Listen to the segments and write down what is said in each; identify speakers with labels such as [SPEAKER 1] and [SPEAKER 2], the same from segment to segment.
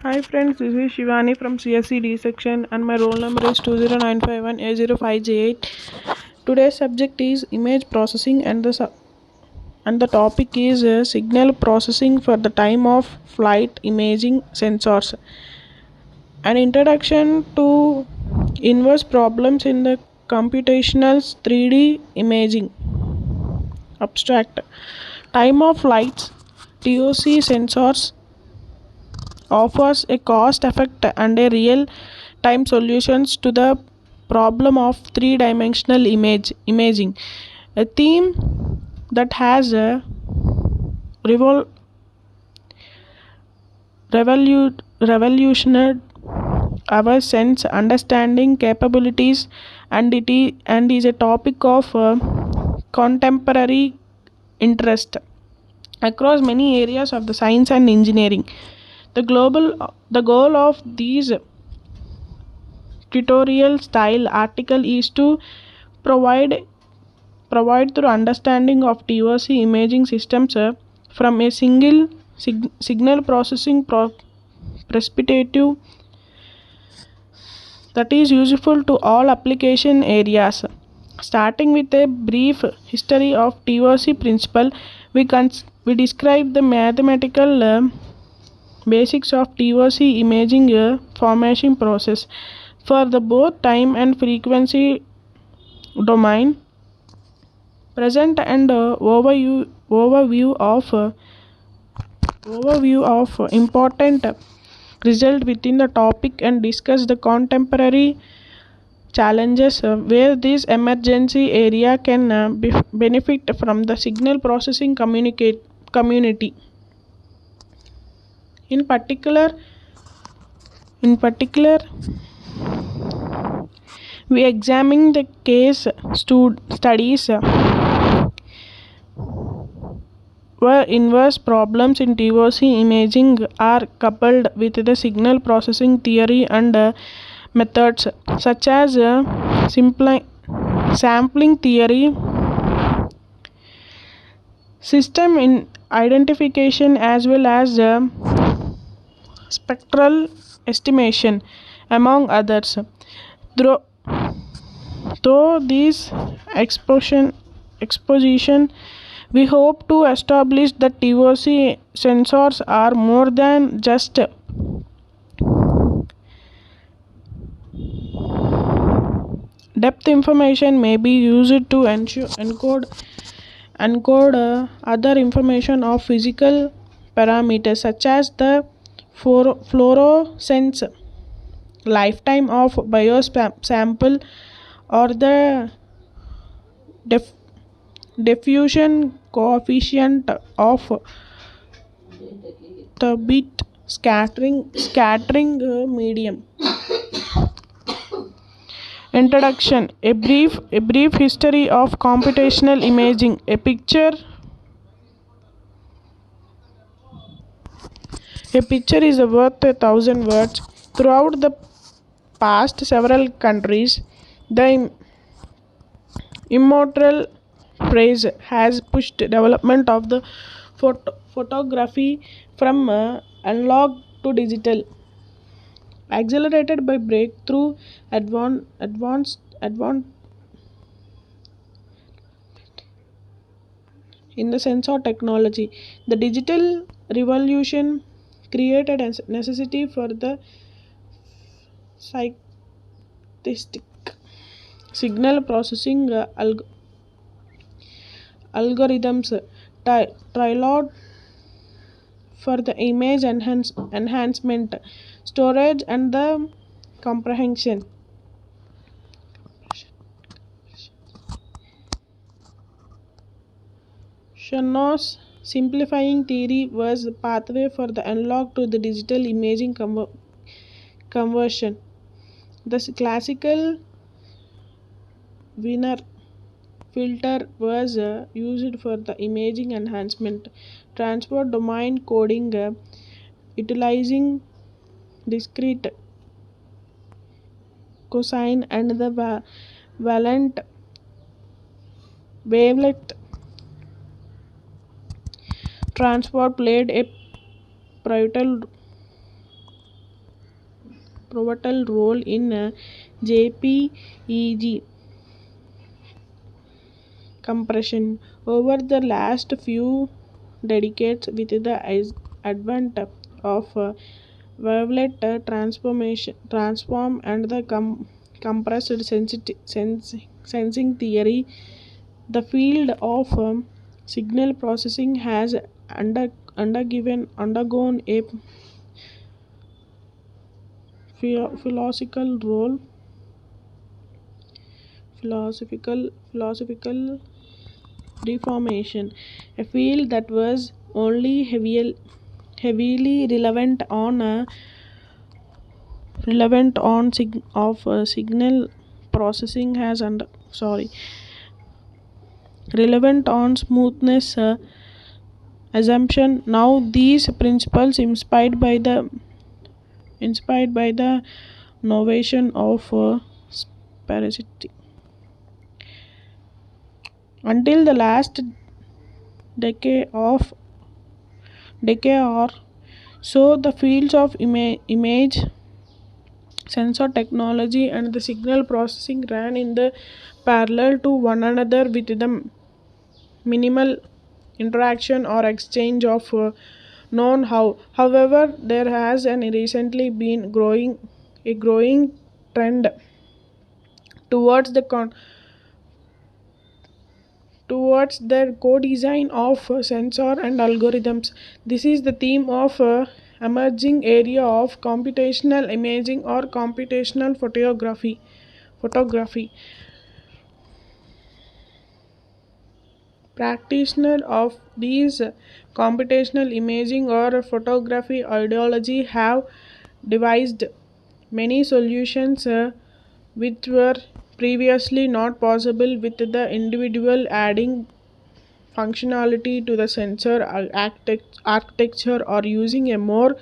[SPEAKER 1] Hi friends, this is Shivani from CSCD section and my roll number is 20951A05J8. Today's subject is image processing and the topic is signal processing for the time of flight imaging sensors. An introduction to inverse problems in the computational 3D imaging. Abstract. Time of flights TOC sensors offers a cost effect and a real time solutions to the problem of three-dimensional imaging, a theme that has revol- revolutionized our sense understanding capabilities, and is a topic of contemporary interest across many areas of the science and engineering. The goal of these tutorial style article is to provide provide through understanding of TOC imaging systems from a single signal processing perspective that is useful to all application areas. Starting with a brief history of TOC principle, we describe the mathematical basics of TOC imaging formation process for the both time and frequency domain. Present and overview of important result within the topic and discuss the contemporary challenges where this emergency area can benefit from the signal processing communicate community. In particular, in particular, we examine the case studies where inverse problems in TOC imaging are coupled with the signal processing theory and methods such as sampling theory, system in identification, as well as spectral estimation, among others. Through, through this exposition, we hope to establish that TOC sensors are more than just depth information may be used to encode other information of physical parameters such as the fluorescence lifetime of biosample or the def- diffusion coefficient of the bit scattering medium. Introduction: a brief history of computational imaging. A picture is worth 1,000 words. Throughout the past several countries, the immortal phrase has pushed development of the photography from analog to digital, accelerated by breakthrough advanced in the sensor technology. The digital revolution created a necessity for the statistic signal processing algorithms tailored for the image enhancement, storage, and the comprehension. Shannon's simplifying theory was the pathway for the analog to the digital imaging conversion. The classical Wiener filter was used for the imaging enhancement, transport domain coding, utilizing discrete cosine and the valent wavelet transport played a pivotal pivotal role in JPEG compression over the last few decades with the advent of wavelet transform and the compressed sensing theory. The field of signal processing has undergone a philosophical role philosophical reformation, a field that was only heavily relevant on signal processing has under sorry relevant on smoothness assumption. Now these principles inspired by the innovation of parasitic. Until the last decade of decade or so, the fields of image sensor technology and the signal processing ran in the parallel to one another with the minimal interaction or exchange of known how. However, there has and recently been a growing trend towards the co-design of sensor and algorithms. This is the theme of emerging area of computational imaging or computational photography. Practitioner of these computational imaging or photography ideology have devised many solutions which were previously not possible, with the individual adding functionality to the sensor architecture or using a more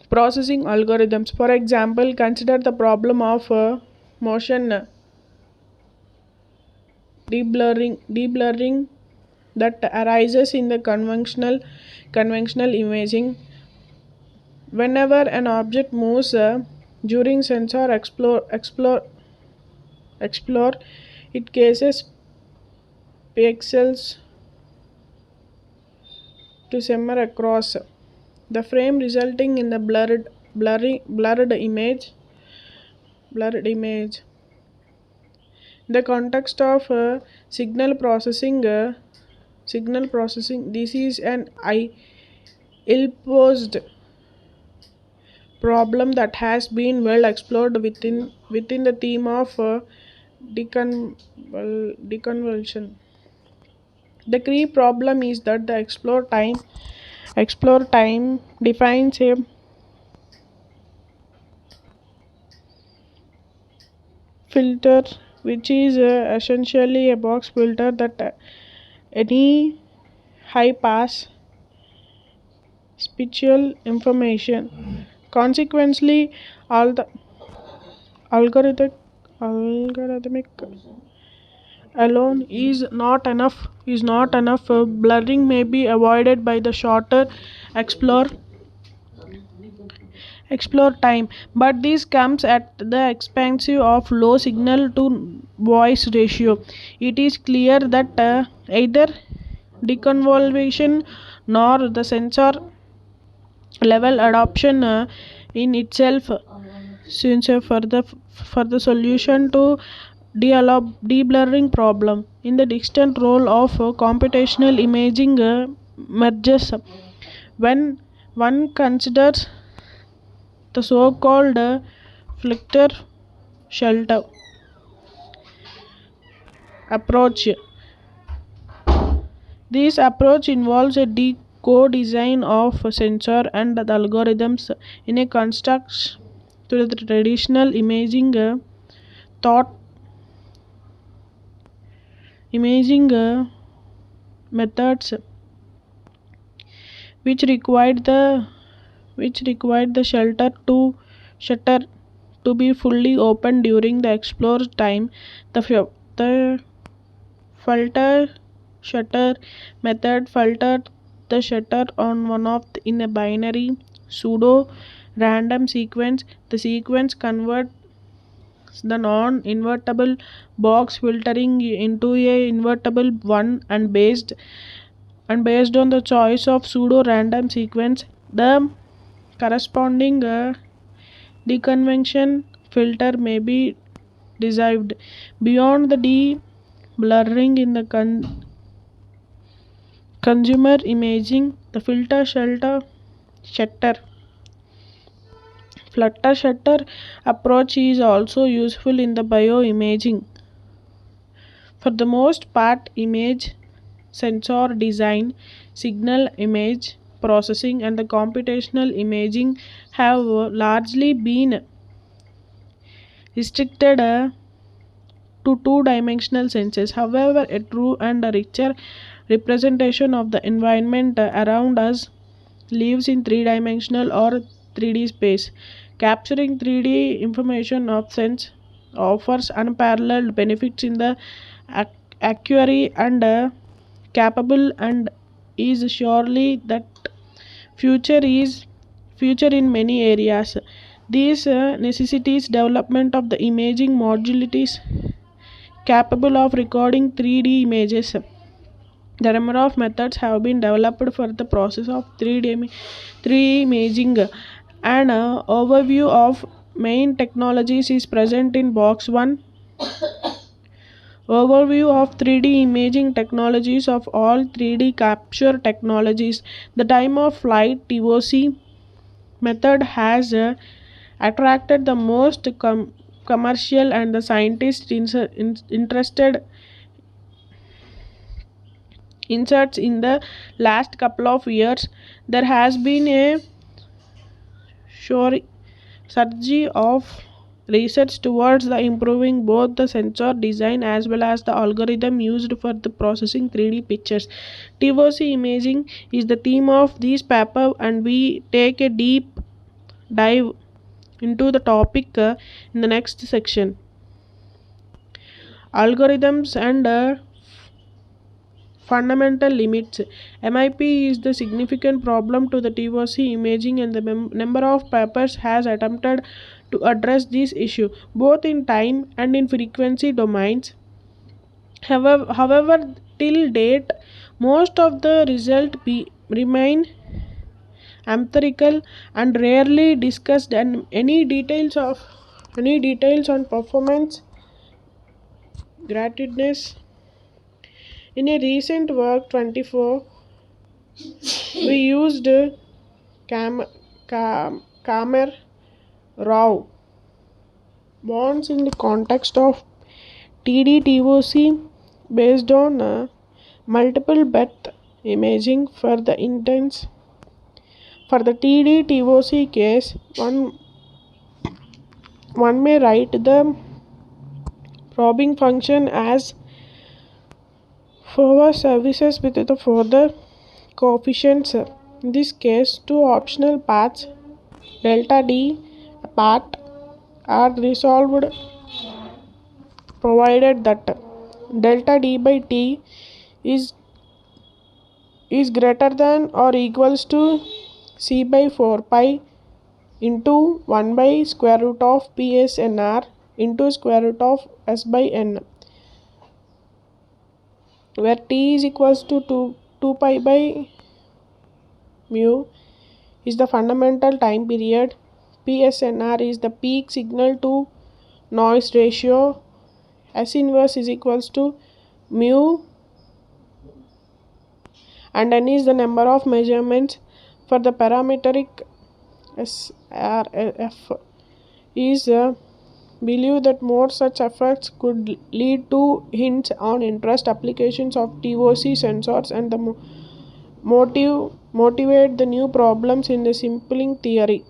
[SPEAKER 1] processing algorithms. For example, consider the problem of motion deblurring that arises in the conventional imaging. Whenever an object moves during sensor explore it cases pixels to shimmer across the frame, resulting in the blurred image. The context of signal processing, this is an ill-posed problem that has been well explored within the theme of deconvolution. The key problem is that the explore time defines a filter, which is essentially a box filter that any high pass spatial information. Consequently, all the algorithmic alone is not enough. Blurring may be avoided by the shorter explore time, but this comes at the expense of low signal to voice ratio. It is clear that either deconvolution nor the sensor level adoption in itself since for the solution to deblurring problem. In the distant role of computational imaging merges when one considers the so-called filter shelter approach. This approach involves a co-design of sensor and the algorithms in a construct to the traditional thought imaging methods, which required the shutter to be fully open during the explore time. The filter shutter method filtered the shutter on one of in a binary pseudo random sequence. The sequence converts the non-invertible box filtering into a invertible one, and based on the choice of pseudo random sequence, the corresponding deconvention filter may be derived. Beyond the blurring in the consumer imaging, the flutter shutter approach is also useful in the bioimaging. For the most part, image sensor design, signal image processing, and the computational imaging have largely been restricted to two-dimensional senses. However, a true and a richer representation of the environment around us lives in three-dimensional or 3D space. Capturing 3D information of sense offers unparalleled benefits in the accurate and capable, and is surely that future is future in many areas. These necessitates development of the imaging modalities capable of recording 3D images. The number of methods have been developed for the process of 3D imaging. An overview of main technologies is present in box 1. Overview of 3D imaging technologies of all 3D capture technologies. The time of flight TOC method has attracted the most commercial and the scientists interested inserts in the last couple of years. There has been a surge of research towards the improving both the sensor design as well as the algorithm used for the processing 3D pictures. TOC imaging is the theme of this paper, and we take a deep dive into the topic in the next section. Algorithms and fundamental limits. MIP is the significant problem to the TOC imaging, and the number of papers has attempted to address this issue both in time and in frequency domains. However, till date, most of the results remain empirical and rarely discussed, and any details on performance gratitudeness. In a recent work 24, we used Kamer Rao bonds in the context of TD-TOC based on multiple Beth imaging. For the TD-TOC case, one may write the probing function as forward services with the further coefficients. In this case, two optional paths delta D apart are resolved provided that delta D by T is greater than or equals to C by 4 pi into 1 by square root of PSNR into square root of S by N, where T is equals to 2 pi by mu is the fundamental time period. PSNR is the peak signal to noise ratio. S inverse is equals to mu, and N is the number of measurements. For the parametric SRF is believe that more such efforts could lead to hints on interest applications of TOC sensors and the motivate the new problems in the sampling theory.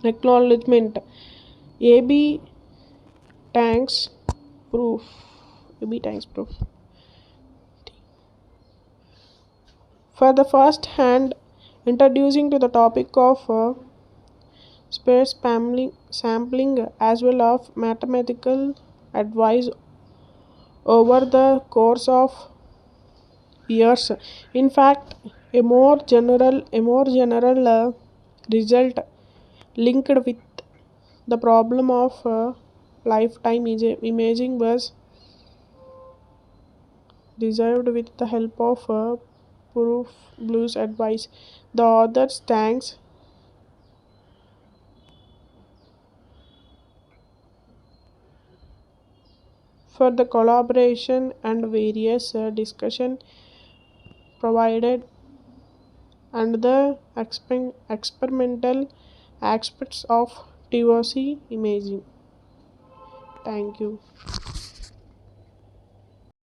[SPEAKER 1] Acknowledgement. AB tanks proof. For the first hand, introducing to the topic of space sampling as well as mathematical advice over the course of years. In fact, a more general result linked with the problem of lifetime imaging was resolved with the help of proof blues advice. The author thanks for the collaboration and various discussion provided and the experimental aspects of TOC imaging. Thank you.